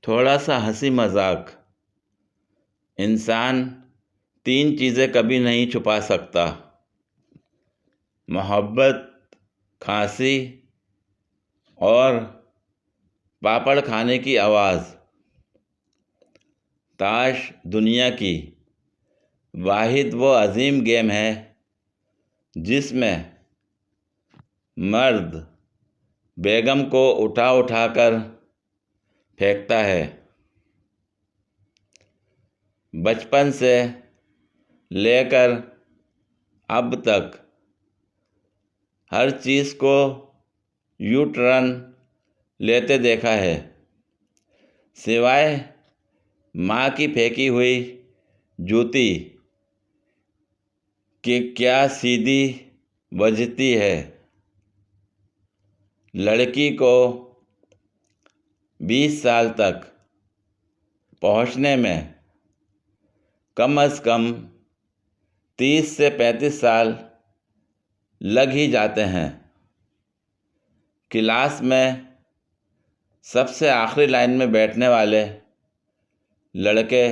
थोड़ा सा हंसी मजाक। इंसान 3 चीज़ें कभी नहीं छुपा सकता: मोहब्बत, खांसी और पापड़ खाने की आवाज़। ताश दुनिया की वाहिद वो अजीम गेम है जिसमें मर्द बेगम को उठा उठा कर फेंकता है। बचपन से लेकर अब तक हर चीज़ को यू टर्न लेते देखा है, सिवाय माँ की फेंकी हुई जूती कि क्या सीधी बजती है। लड़की को 20 साल तक पहुँचने में कम से कम 30 से 35 साल लग ही जाते हैं। क्लास में सबसे आखिरी लाइन में बैठने वाले लड़के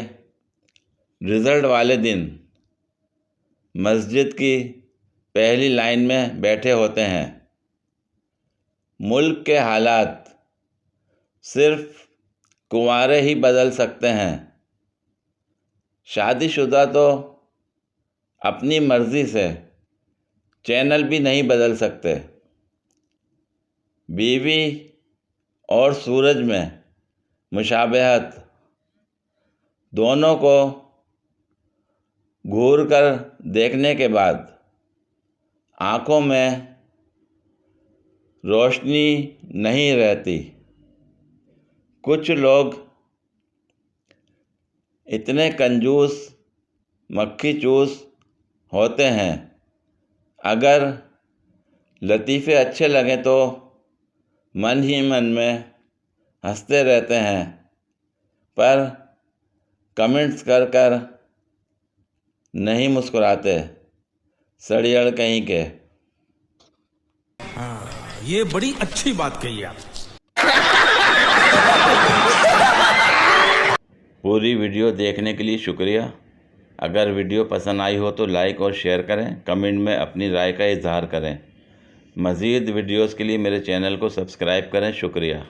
रिज़ल्ट वाले दिन मस्जिद की पहली लाइन में बैठे होते हैं। मुल्क के हालात सिर्फ कुंवारे ही बदल सकते हैं। शादीशुदा तो अपनी मर्ज़ी से चैनल भी नहीं बदल सकते। बीवी और सूरज में मुशाबहत, दोनों को घूर कर देखने के बाद आँखों में रोशनी नहीं रहती। कुछ लोग इतने कंजूस मक्खी चूस होते हैं, अगर लतीफ़े अच्छे लगें तो मन ही मन में हंसते रहते हैं, पर कमेंट्स कर कर नहीं मुस्कुराते। सड़ियड़ कहीं के। ये बड़ी अच्छी बात कही आप। पूरी वीडियो देखने के लिए शुक्रिया। अगर वीडियो पसंद आई हो तो लाइक और शेयर करें, कमेंट में अपनी राय का इजहार करें। मज़ीद वीडियोस के लिए मेरे चैनल को सब्सक्राइब करें। शुक्रिया।